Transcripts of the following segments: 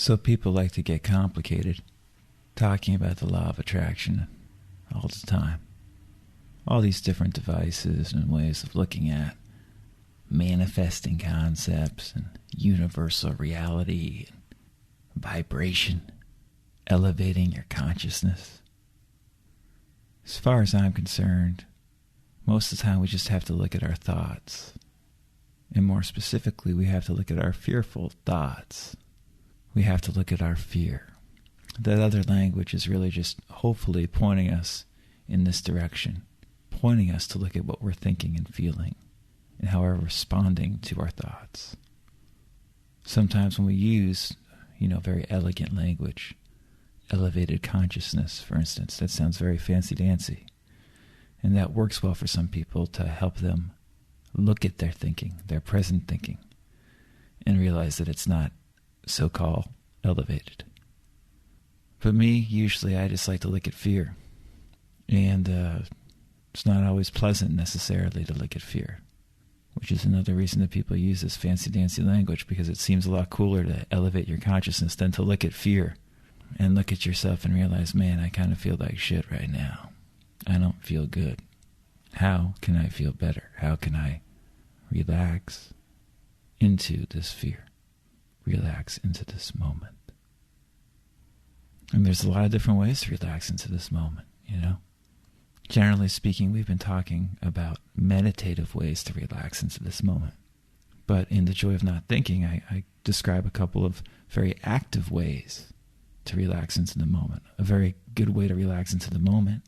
So people like to get complicated, talking about the law of attraction all the time. All these different devices and ways of looking at manifesting concepts and universal reality and vibration, elevating your consciousness. As far as I'm concerned, most of the time we just have to look at our thoughts. And more specifically, we have to look at our fearful thoughts. We have to look at our fear. That other language is really just hopefully pointing us in this direction, pointing us to look at what we're thinking and feeling and how we're responding to our thoughts. Sometimes when we use, very elegant language, elevated consciousness, for instance, that sounds very fancy-dancy. And that works well for some people to help them look at their thinking, their present thinking, and realize that it's not so-called elevated. For me, usually I just like to look at fear. And it's not always pleasant necessarily to look at fear, which is another reason that people use this fancy-dancy language, because it seems a lot cooler to elevate your consciousness than to look at fear and look at yourself and realize, man, I kind of feel like shit right now. I don't feel good. How can I feel better? How can I relax into this fear? Relax into this moment. And there's a lot of different ways to relax into this moment, Generally speaking, we've been talking about meditative ways to relax into this moment. But in The Joy of Not Thinking, I describe a couple of very active ways to relax into the moment. A very good way to relax into the moment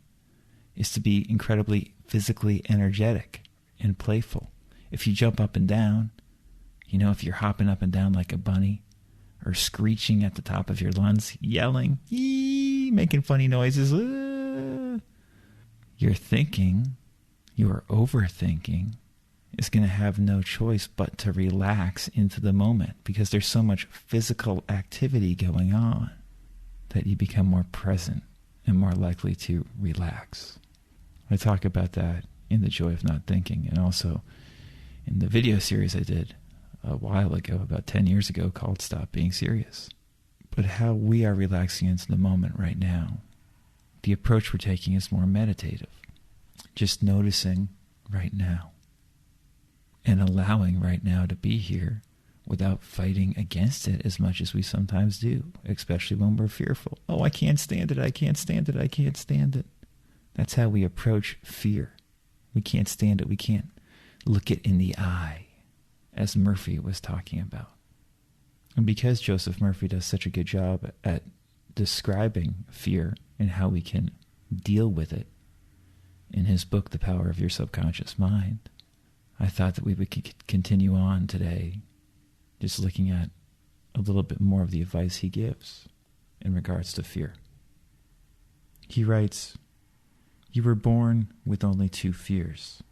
is to be incredibly physically energetic and playful. If you jump up and down, if you're hopping up and down like a bunny, or screeching at the top of your lungs, yelling, ee, making funny noises, your thinking, your overthinking, is going to have no choice but to relax into the moment, because there's so much physical activity going on that you become more present and more likely to relax. I talk about that in The Joy of Not Thinking, and also in the video series I did a while ago, about 10 years ago, called Stop Being Serious. But how we are relaxing into the moment right now, the approach we're taking is more meditative. Just noticing right now and allowing right now to be here without fighting against it as much as we sometimes do, especially when we're fearful. Oh, I can't stand it, I can't stand it, I can't stand it. That's how we approach fear. We can't stand it, we can't look it in the eye, as Murphy was talking about. And because Joseph Murphy does such a good job at describing fear and how we can deal with it in his book, The Power of Your Subconscious Mind, I thought that we would continue on today just looking at a little bit more of the advice he gives in regards to fear. He writes, "You were born with only two fears,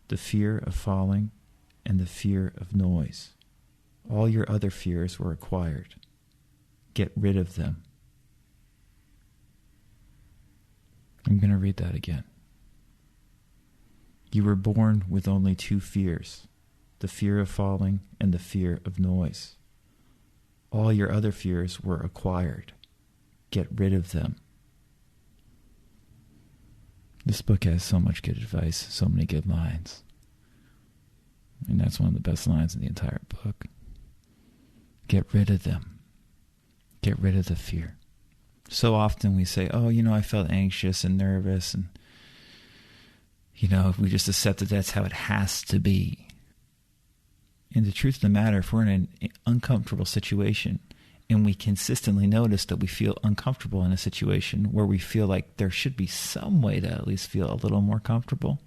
the fear of falling and the fear of noise. All your other fears were acquired. Get rid of them." I'm going to read that again. You were born with only two fears, the fear of falling and the fear of noise. All your other fears were acquired. Get rid of them. This book has so much good advice, so many good lines. And that's one of the best lines in the entire book. Get rid of them. Get rid of the fear. So often we say, I felt anxious and nervous, and, we just accept that that's how it has to be. And the truth of the matter, if we're in an uncomfortable situation and we consistently notice that we feel uncomfortable in a situation where we feel like there should be some way to at least feel a little more comfortable,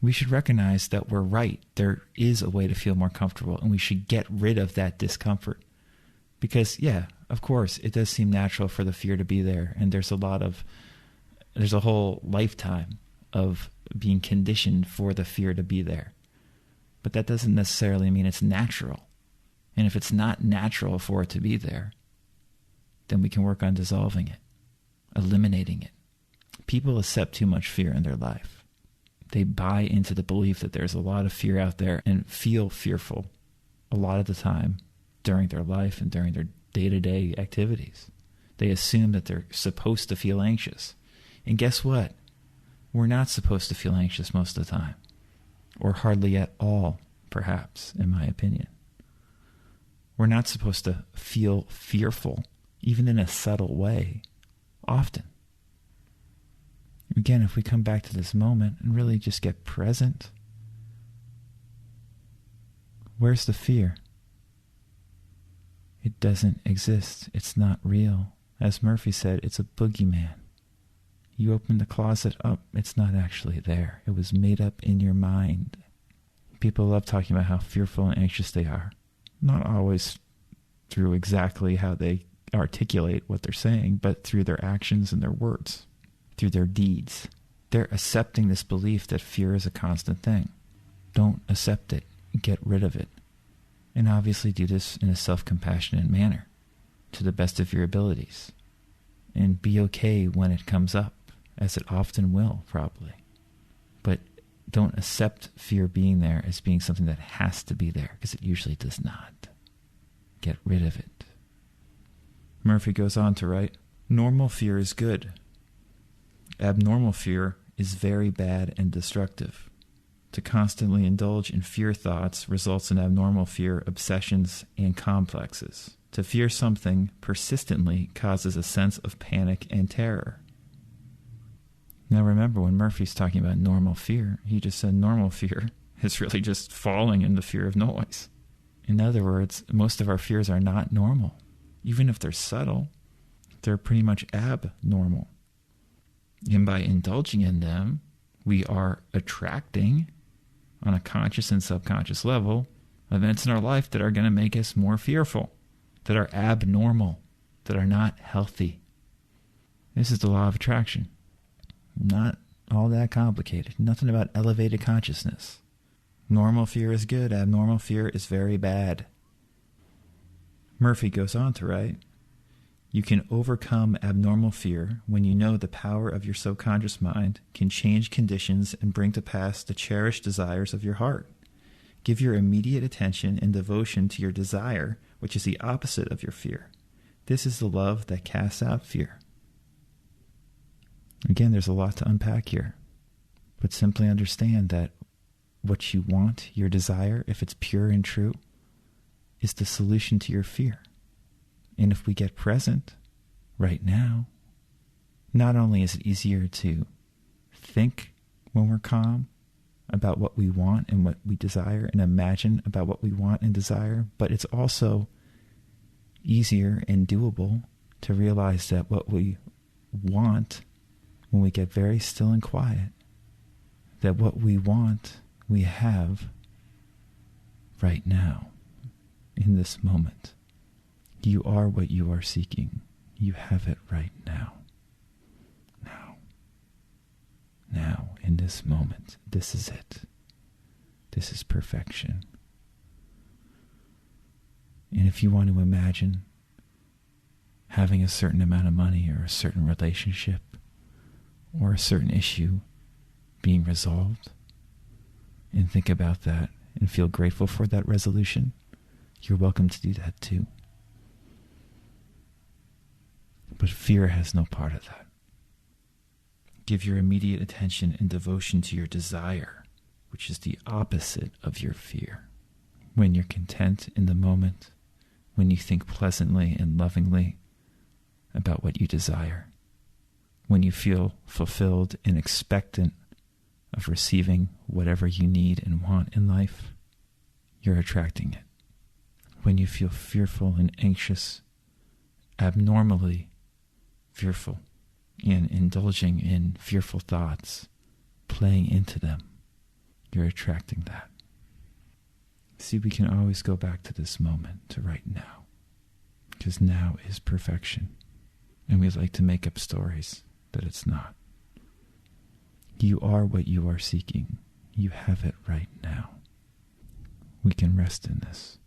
we should recognize that we're right. There is a way to feel more comfortable, and we should get rid of that discomfort. Because, of course, it does seem natural for the fear to be there, and there's a whole lifetime of being conditioned for the fear to be there. But that doesn't necessarily mean it's natural. And if it's not natural for it to be there, then we can work on dissolving it, eliminating it. People accept too much fear in their life. They buy into the belief that there's a lot of fear out there and feel fearful a lot of the time during their life and during their day-to-day activities. They assume that they're supposed to feel anxious. And guess what? We're not supposed to feel anxious most of the time. Or hardly at all, perhaps, in my opinion. We're not supposed to feel fearful, even in a subtle way, often. Again, if we come back to this moment and really just get present, where's the fear? It doesn't exist. It's not real. As Murphy said, it's a boogeyman. You open the closet up, it's not actually there. It was made up in your mind. People love talking about how fearful and anxious they are. Not always through exactly how they articulate what they're saying, but through their actions and their words, through their deeds. They're accepting this belief that fear is a constant thing. Don't accept it. Get rid of it. And obviously do this in a self-compassionate manner, to the best of your abilities. And be okay when it comes up, as it often will, probably. But don't accept fear being there as being something that has to be there, because it usually does not. Get rid of it. Murphy goes on to write, normal fear is good. Abnormal fear is very bad and destructive. To constantly indulge in fear thoughts results in abnormal fear, obsessions, and complexes. To fear something persistently causes a sense of panic and terror. Now remember, when Murphy's talking about normal fear, he just said normal fear is really just falling in the fear of noise. In other words, most of our fears are not normal. Even if they're subtle, they're pretty much abnormal. And by indulging in them, we are attracting, on a conscious and subconscious level, events in our life that are going to make us more fearful, that are abnormal, that are not healthy. This is the law of attraction. Not all that complicated. Nothing about elevated consciousness. Normal fear is good. Abnormal fear is very bad. Murphy goes on to write, you can overcome abnormal fear when you know the power of your subconscious mind can change conditions and bring to pass the cherished desires of your heart. Give your immediate attention and devotion to your desire, which is the opposite of your fear. This is the love that casts out fear. Again, there's a lot to unpack here, but simply understand that what you want, your desire, if it's pure and true, is the solution to your fear. And if we get present right now, not only is it easier to think when we're calm about what we want and what we desire and imagine about what we want and desire, but it's also easier and doable to realize that what we want, when we get very still and quiet, that what we want, we have right now, in this moment. You are what you are seeking. You have it right now. Now, in this moment. This is it. This is perfection. And if you want to imagine having a certain amount of money or a certain relationship or a certain issue being resolved, and think about that and feel grateful for that resolution, you're welcome to do that too. But fear has no part of that. Give your immediate attention and devotion to your desire, which is the opposite of your fear. When you're content in the moment, when you think pleasantly and lovingly about what you desire, when you feel fulfilled and expectant of receiving whatever you need and want in life, you're attracting it. When you feel fearful and anxious, abnormally fearful, and indulging in fearful thoughts, playing into them, you're attracting that. See, we can always go back to this moment, to right now, because now is perfection, and we like to make up stories that it's not. You are what you are seeking. You have it right now. We can rest in this.